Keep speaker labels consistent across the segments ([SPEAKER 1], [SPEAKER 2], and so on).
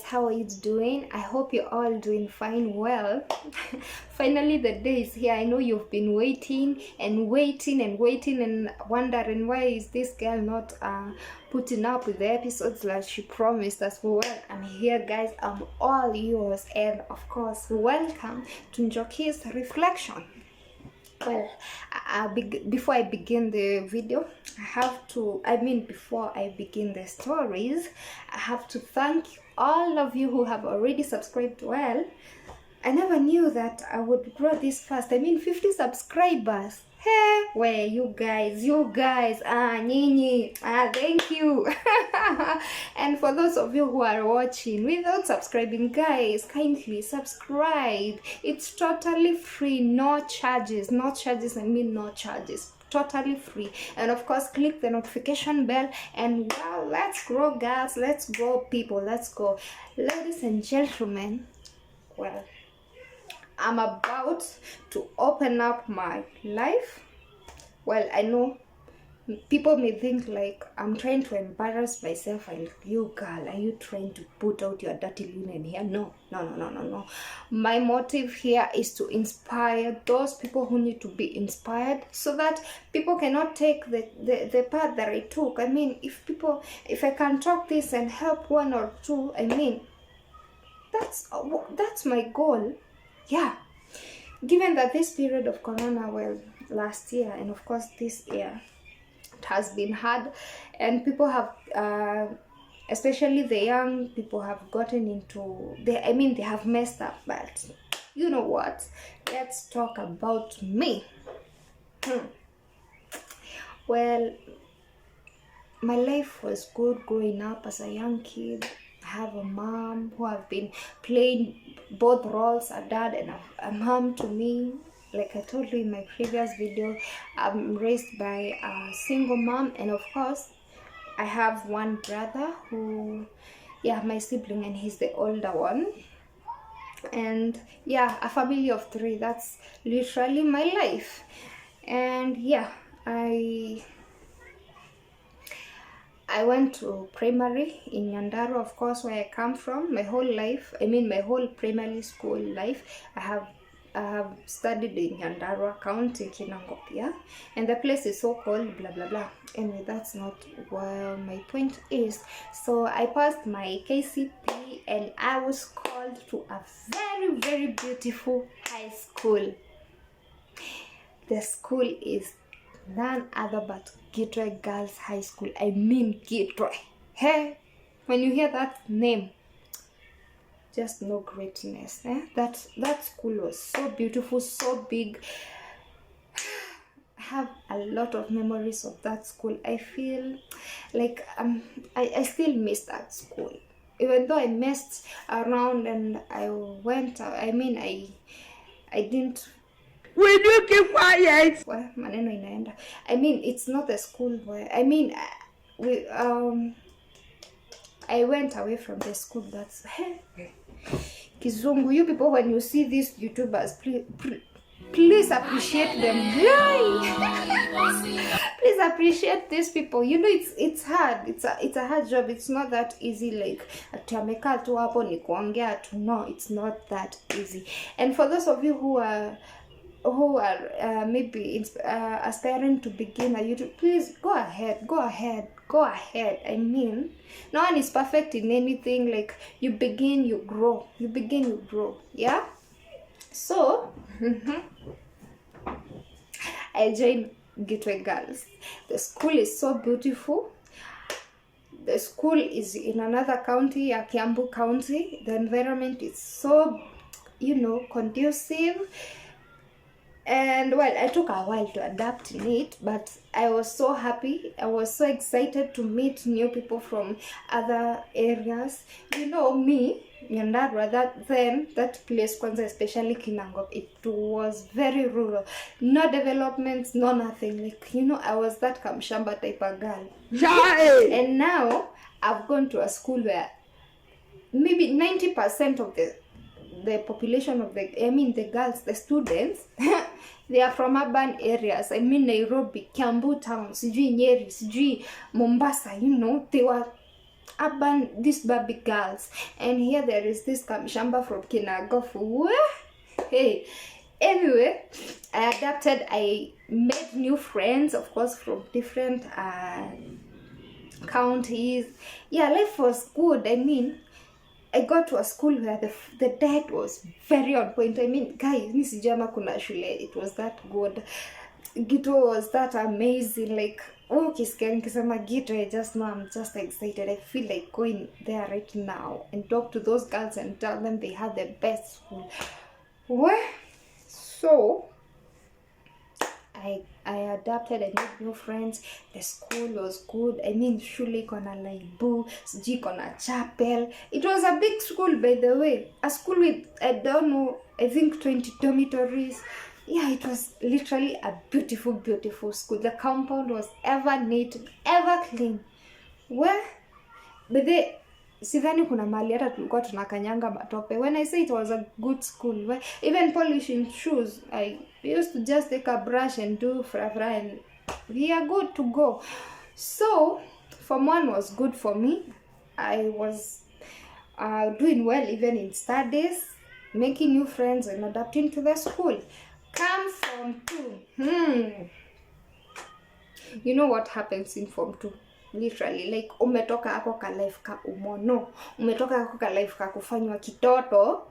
[SPEAKER 1] guys, how are you doing? I hope you're all doing fine. Well, finally the day is here. I know you've been waiting and waiting and waiting and wondering why is this girl not putting up with the episodes like she promised us. Well, I'm here guys, I'm all yours, and of course welcome to Njoki's reflection. Well, before I begin the video, before I begin the stories, I have to thank all of you who have already subscribed. Well, I never knew that I would grow this fast. 50 subscribers. Hey, where you guys, nyinyi, thank you. And for those of you who are watching without subscribing, guys, kindly subscribe. It's totally free, no charges, no charges, totally free. And of course, click the notification bell, and well, let's grow, girls, let's grow, people, let's go. Ladies and gentlemen, well, I'm about to open up my life. Well, I know people may think like I'm trying to embarrass myself, and you girl, are you trying to put out your dirty linen here? No. My motive here is to inspire those people who need to be inspired, so that people cannot take the path that I took. If I can talk this and help one or two, that's my goal. Yeah, given that this period of corona, well, last year and of course this year, it has been hard, and people have especially the young people have gotten into they have messed up. But you know what, let's talk about me. Well, my life was good growing up as a young kid. I have a mom who have been playing both roles, a dad and a mom to me. Like I told you in my previous video, I'm raised by a single mom, and of course I have one brother who, my sibling, and he's the older one. And a family of 3, that's literally my life. And I went to primary in Nyandarua, of course, where I come from. My whole life, my whole primary school life, I have studied in Nyandarua County, Kinangop, and the place is so called blah blah blah. Anyway, that's not where my point is. So I passed my KCP, and I was called to a very, very beautiful high school. The school is none other but Gitwe Girls High School. Gitwe. Hey, when you hear that name, just know greatness. That school was so beautiful, so big. I have a lot of memories of that school. I feel like I still miss that school, even though I messed around and I went. I didn't.
[SPEAKER 2] Will you keep quiet?
[SPEAKER 1] Well, maneno inaenda. It's not a school where I went away from the school. That's Kizungu. You people, when you see these YouTubers, please appreciate them. Please appreciate these people. It's hard. It's a hard job. It's not that easy. Like amekaa tu hapo ni kuongea tu. No, it's not that easy. And for those of you who are maybe aspiring to begin a YouTube, please go ahead. No one is perfect in anything. Like you begin, you grow. Yeah. So I joined Gitwe Girls. The school is so beautiful. The school is in another county, Kiambu County. The environment is so, conducive. And well, I took a while to adapt in it, but I was so happy. I was so excited to meet new people from other areas. Me, Nyandarua, that place, especially Kinangop, it was very rural. No developments, no nothing. Like, I was that Kamshamba type of girl. And now I've gone to a school where maybe 90% of the population of the girls, the students, they are from urban areas. Nairobi, Kiambu town, sijui Nyeri, sijui Mombasa, they were urban, these Barbie girls, and here there is this Kamshamba from Kinagofu. Hey, anyway, I adapted. I made new friends, of course, from different counties. Yeah, life was good. I mean, I got to a school where the diet was very on point. I mean, guys, Miss Jama kuna shule, it was that good. Gito was that amazing. Like, okay, nikisema Gito, I just know I'm just excited. I feel like going there right now and talk to those girls and tell them they had the best school. Well, so I adapted and made new friends. The school was good. I mean, shule kona laibu, siji kona chapel. It was a big school, by the way. A school with, I don't know, I think 20 dormitories. Yeah, it was literally a beautiful, beautiful school. The compound was ever neat, ever clean. Well, but sidhani kuna mahali hata tulikuwa tunakanyanga matope. When I say it was a good school, well, even polishing shoes, I used to just take a brush and do fra and we are good to go. So Form 1 was good for me. I was doing well even in studies, making new friends and adapting to the school. Come Form 2. You know what happens in Form 2? Literally, like umetoka hako ka life ka umono, umetoka hako ka life ka kufanywa kitoto.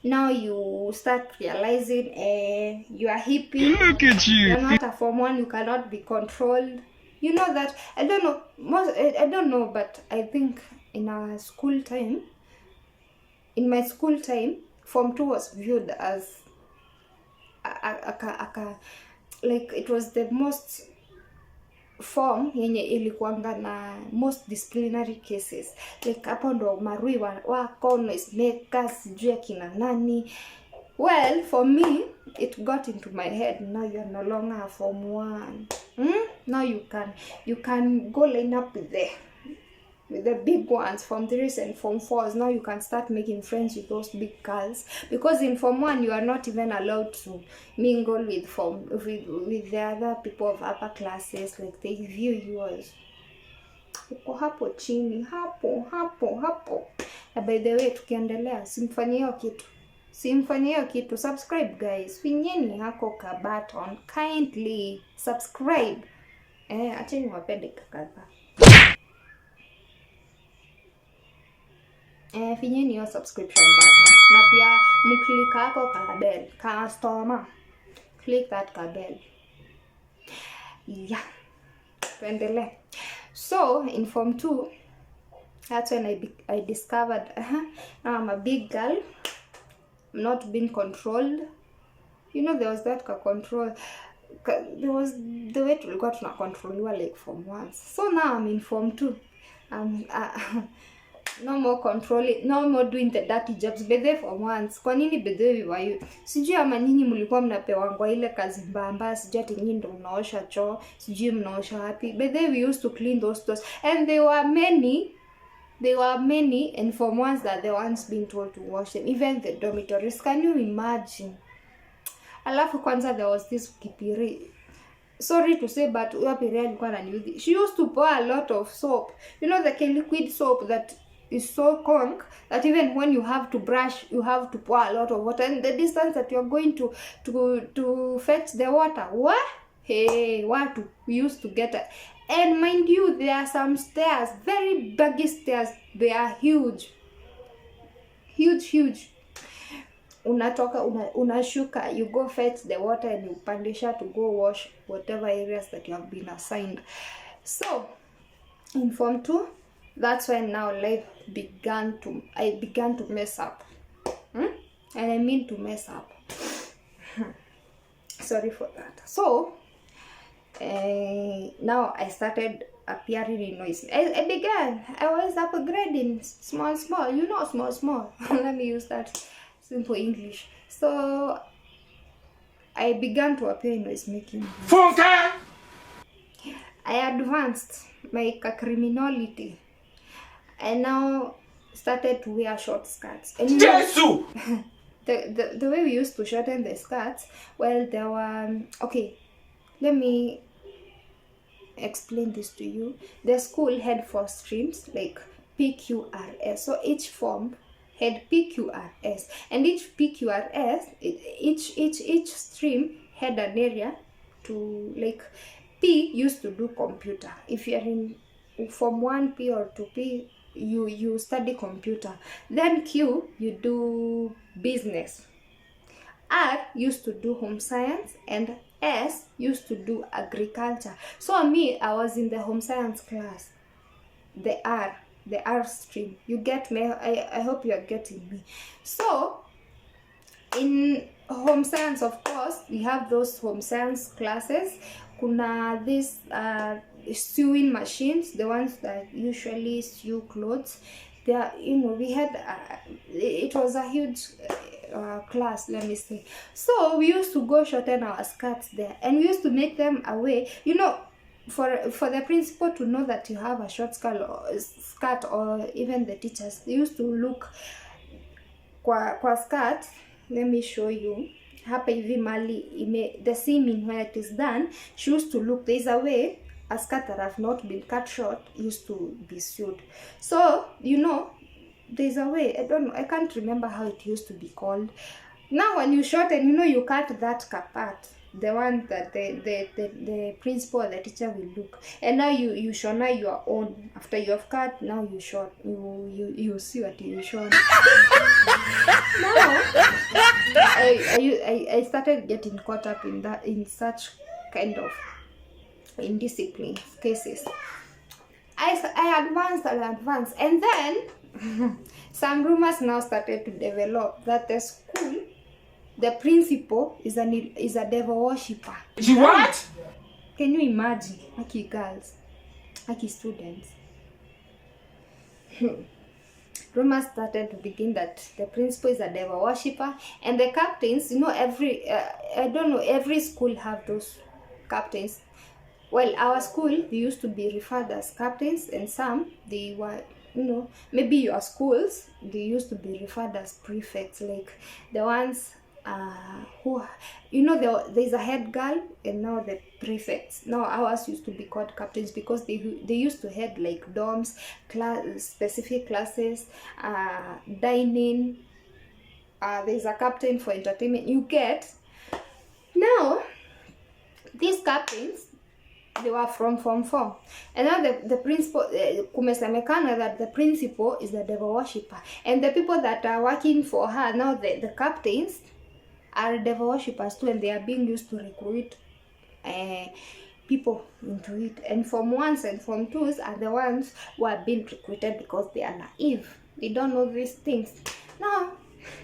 [SPEAKER 1] Now you start realizing you are hippie.
[SPEAKER 2] Look at you.
[SPEAKER 1] You're not a Form 1, you cannot be controlled. You know that, I don't know, but I think in our school time, in my school time, Form 2 was viewed as like it was the most form yenye ilikuanga na most disciplinary cases. Like hapo ndo marui wako noisemakers, sijui akina nani. Well, for me, it got into my head, now you're no longer a Form 1. Now you can go line up with the big ones, Form 3s and Form 4s. Now you can start making friends with those big girls, because in Form 1 you are not even allowed to mingle with the other people of upper classes. Like they view you as uko hapo chini, hapo. By the way, tukiendelea, simfanyie hiyo kitu. Subscribe guys, finyeni hako ka button, kindly subscribe. Acheni wapende kakaka. Finyeni hiyo subscription button. Na pia mklik hako ka bell, customer. Click that ka bell. Yeah. Tuendelee. So in Form 2, that's when I discovered now I'm a big girl. I'm not being controlled. You know, there was that control. There was the way tulikuwa tunakontroliwa like Form 1. So now I'm in Form 2. No more controlling, no more doing the dirty jobs. Bedhe Form 1. Kwa nini bedhe wayo? Sijui ama nyinyi mlikuwa mnapewangwa ile kazi mbamba, sijui ati nyinyi ndo mnaosha choo, sijui mnaosha wapi. Bedhe we used to clean those stores, and there were many and Form 1s that the ones being told to wash them, even the dormitories. Can you imagine? Alafu kwanza there was this Kipiri. Sorry to say, but huyo Piri alikuwa ananiudhi. She used to pour a lot of soap. You know the liquid soap that is so conk that even when you have to brush, you have to pour a lot of water, and the distance that you're going to fetch the water. What? Hey, what we used to get it. And mind you, there are some stairs, very buggy stairs. They are huge. Unatoka, unashuka, you go fetch the water and you pandisha to go wash whatever areas that you have been assigned. So in Form 2, that's when now life I began to mess up. And I mean to mess up. Sorry for that. So now I started appearing in noise. I was upgrading small, you know, small. Let me use that simple English. So I began to appear in noise making.
[SPEAKER 2] Funka!
[SPEAKER 1] I advanced my criminality. I now started to wear short skirts. And
[SPEAKER 2] Jesus!
[SPEAKER 1] The way we used to shorten the skirts, well, there were, okay, let me explain this to you. The school had 4 streams, like PQRS. So each form had PQRS, and each PQRS, each stream had an area to, like, P used to do computer. If you are in Form 1P or 2P, you study computer. Then Q, you do business. R used to do home science, and S used to do agriculture. So me, I was in the home science class, the R stream. You get me? I hope you are getting me. So in home science, of course, we have those home science classes. Kuna this sewing machines, the ones that usually sew clothes. There, we had it was a huge class, let me say. So we used to go shorten our skirts there, and we used to make them away, for the principal to know that you have a short skirt, or even the teachers, they used to look kwa skirt. Let me show you. Hapa hivi mali the seaming where it is done, she used to look, there's a way a skirt that have not been cut short used to be sewed. So there's a way, I can't remember how it used to be called. Now when you shorten, you cut that part, the one that the principal or the teacher will look, and now you shona your own. After you have cut, now you short, you see what you short. Now I started getting caught up in such kind of indiscipline cases. I advanced, and then some rumors now started to develop that the school, the principal is a devil worshipper.
[SPEAKER 2] What?
[SPEAKER 1] Can you imagine? Lucky girls, lucky students. Rumors started to begin that the principal is a devil worshipper, and the captains, every school have those captains. Well, our school, they used to be referred as captains, and some, they were, maybe your schools, they used to be referred as prefects, like the ones who, there's a head girl, and now the prefects. Now ours used to be called captains because they used to head like dorms, specific classes, dining. There's a captain for entertainment. You get. Now these captains, they were from Form 4, and now the principal, kumesemekana that the principal is the devil worshipper, and the people that are working for her now, the captains, are devil worshippers too, and they are being used to recruit people into it. And Form 1s and Form 2s are the ones who are being recruited because they are naive, they don't know these things. Now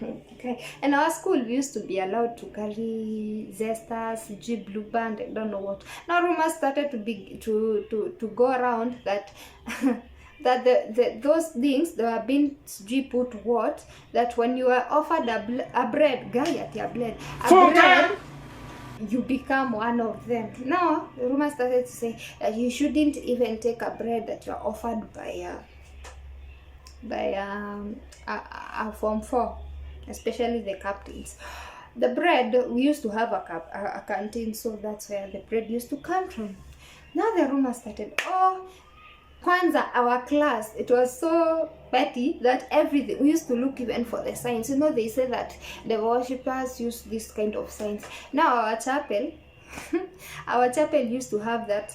[SPEAKER 1] okay, and our school, we used to be allowed to carry zesters, blue band, I don't know what. Now rumors started to go around that that those things, they were being put what, that when you are offered a bread, you become one of them. Now the rumors started to say that you shouldn't even take a bread that you are offered by a Form 4, especially the captains. The bread, we used to have a canteen, so that's where the bread used to come from. Now the rumor started, Kwanza, our class, it was so petty that everything, we used to look even for the signs. They say that the worshippers use this kind of signs. Now our chapel, used to have that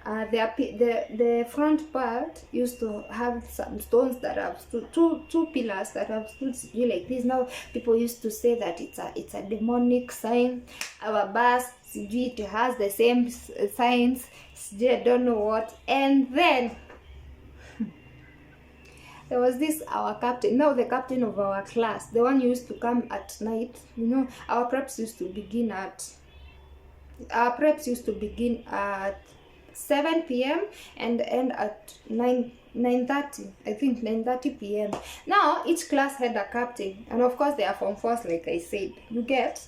[SPEAKER 1] the front part used to have some stones that have stood, two pillars that have stood like this. Now people used to say that it's a demonic sign. Our bus, it has the same signs, I don't know what. And then there was this, our captain, now the captain of our class, the one who used to come at night. Our preps used to begin at 7 p.m. and end at 9:30, I think 9:30 p.m. Now each class had a captain, and of course they are Form 4s, like I said, you get.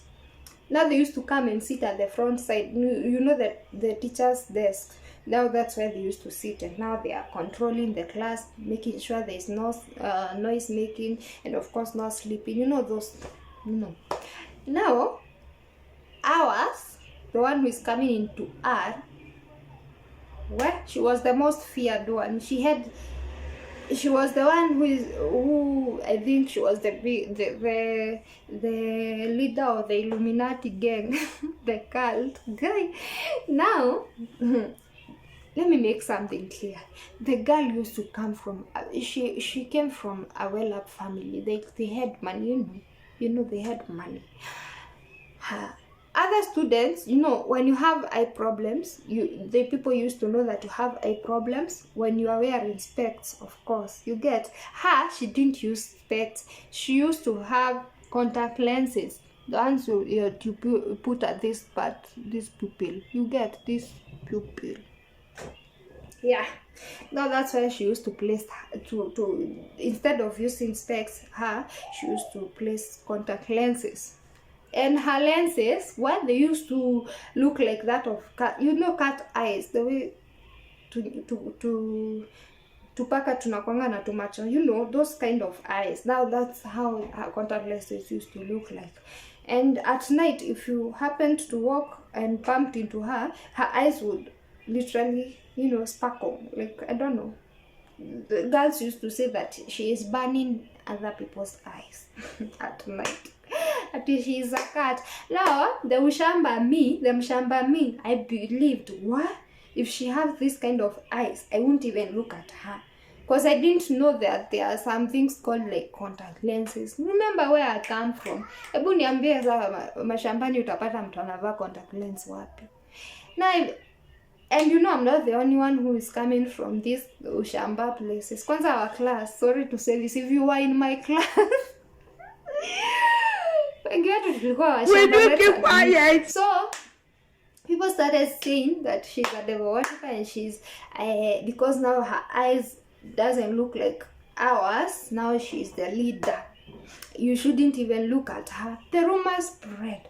[SPEAKER 1] Now they used to come and sit at the front side, that the teacher's desk. Now that's where they used to sit, and now they are controlling the class, making sure there is no noise making, and of course no sleeping, those. Now, ours, the one who is coming into R, Well, she was the most feared one. She was the one who I think she was the leader of the Illuminati gang, the cult guy. Now, let me make something clear. The girl used to come from she came from a well-up family. They had money, they had money. Other students, when you have eye problems, the people used to know that you have eye problems when you are wearing specs, of course. You get her, she didn't use specs. She used to have contact lenses. The ones you put at this part, this pupil. You get this pupil. Yeah. Now that's why she used to place to instead of using specs, she used to place contact lenses. And her lenses, they used to look like that of cat, cat eyes, the way to paka tunakwanga na tumacho, those kind of eyes. Now that's how her contact lenses used to look like. And at night, if you happened to walk and bumped into her eyes would literally, sparkle. Like, I don't know. The girls used to say that she is burning other people's eyes at night. She is a cat. Now, the mshamba me, I believed, what? If she has this kind of eyes, I won't even look at her. Because I didn't know that there are some things called like contact lenses. Remember where I come from. Ebu niambie za mashambani utapata mtu anavaa contact lens wapi. Now, and I'm not the only one who is coming from these ushamba places. Kwanza our class, sorry to say this, if you were in my class, will you keep quiet? So people started saying that she's a devil worshiper, and she's because now her eyes doesn't look like ours. Now she's the leader. You shouldn't even look at her. The rumors spread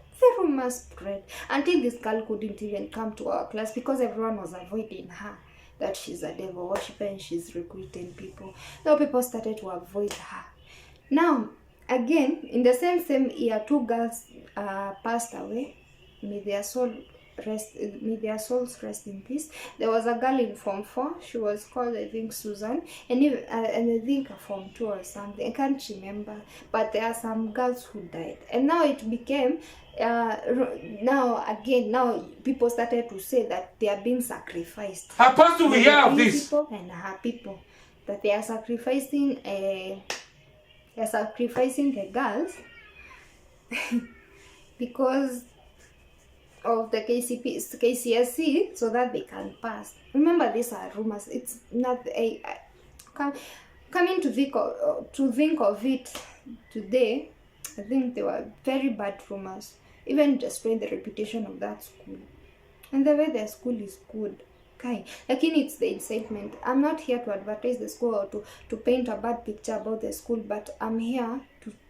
[SPEAKER 1] until this girl couldn't even come to our class because everyone was avoiding her, that she's a devil worshiper and she's recruiting people. Now people started to avoid her. Now again, in the same year, 2 girls passed away. May their souls rest in peace. There was a girl in Form 4. She was called, I think, Susan, and I think Form 2 or something. I can't remember. But there are some girls who died, and now it became. Now people started to say that they are being sacrificed.
[SPEAKER 2] Apostle, we hear of this.
[SPEAKER 1] And her people, that they are sacrificing the girls because of the KCSE, so that they can pass. Remember, these are rumors. It's not coming to think of it today. I think they were very bad rumors, even destroying the reputation of that school and the way their school is good. Okay, lakini it's the incitement. I'm not here to advertise the school or to paint a bad picture about the school, but I'm here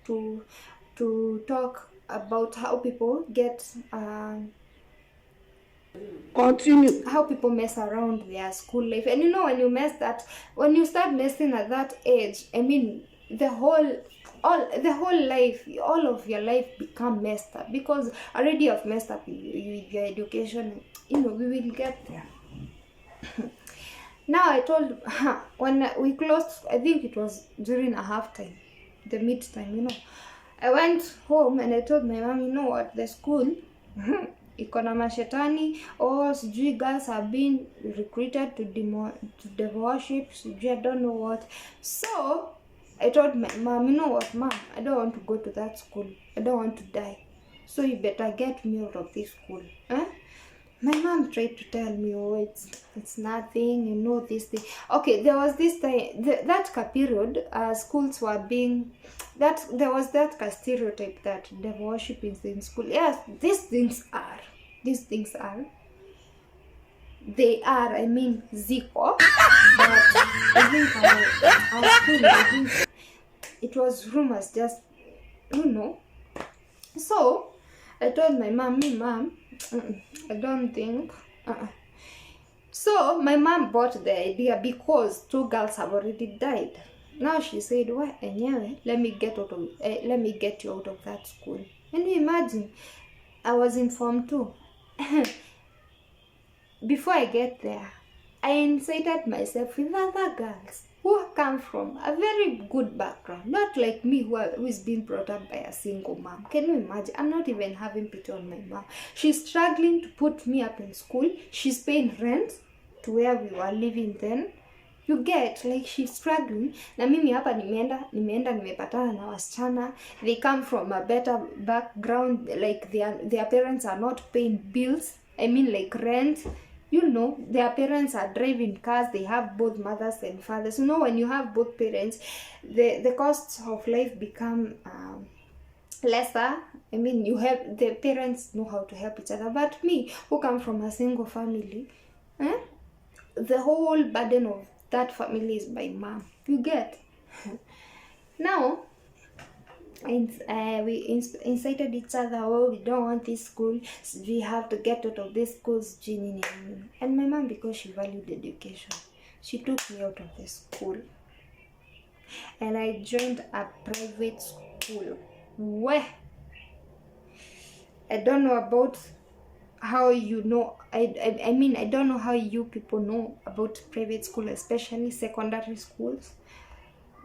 [SPEAKER 1] to talk about how people get
[SPEAKER 2] continue,
[SPEAKER 1] how people mess around their school life. And when you start messing at that age, I mean, the whole life, all of your life become messed up, because already you've messed up with your education. We will get there. Now I told when we closed, I think it was during a half time, the mid time, I went home and I told my mom, you know what, the school iko na mashetani, or sijui girls have been recruited to devil worship, sijui I don't know what. So I told my mom, you know what, mom, I don't want to go to that school. I don't want to die. So you better get me out of this school. My mom tried to tell me, oh, it's nothing, this thing. Okay, there was this time, that period, schools were being, there was that stereotype that devil worship is in school. Yes, these things are. They are, I mean, Zico. But I think our school, I think it was rumors, just, So, I told my mom, I don't think. So my mom bought the idea because 2 girls have already died. Now she said, "Why, anyway, let me get you out of that school." And you imagine, I was in Form 2. Before I get there, I inserted myself with other girls who come from a very good background, not like me who is being brought up by a single mom. Can you imagine? I'm not even having pity on my mom. She's struggling to put me up in school. She's paying rent to where we were living then. You get, like, she's struggling. Na mimi hapa nimepatana na wasichana. They come from a better background, like their parents are not paying bills. I mean, like rent. You know, their parents are driving cars. They have both mothers and fathers. You know, when you have both parents, the costs of life become lesser. I mean, the parents know how to help each other. But me, who come from a single family, the whole burden of that family is my mom. You get? Now, we incited each other. Oh, we don't want this school. So we have to get out of this school. And my mom, because she valued education, she took me out of the school. And I joined a private school. Where? I don't know about how you know. I mean, I don't know how you people know about private school, especially secondary schools.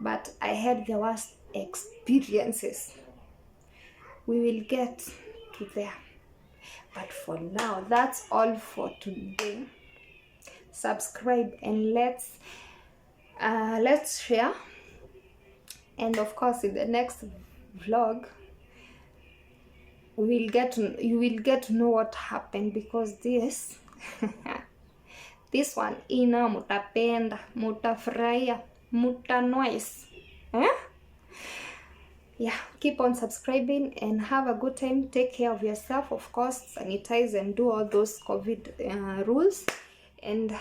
[SPEAKER 1] But I had the worst experiences. We will get to there. But for now, that's all for today. Subscribe and let's share. And of course, in the next vlog, you will get to know what happened, because this one ina mutapenda, mutafurahia, mutanoise. Yeah, keep on subscribing and have a good time. Take care of yourself, of course, sanitize and do all those COVID rules, and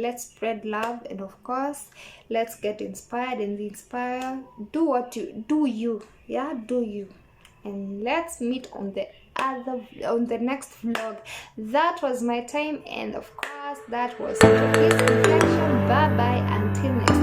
[SPEAKER 1] let's spread love, and of course let's get inspired and inspire. Do what you do, you, and let's meet on the next vlog. That was my time, and of course that was Reflection. Bye bye until next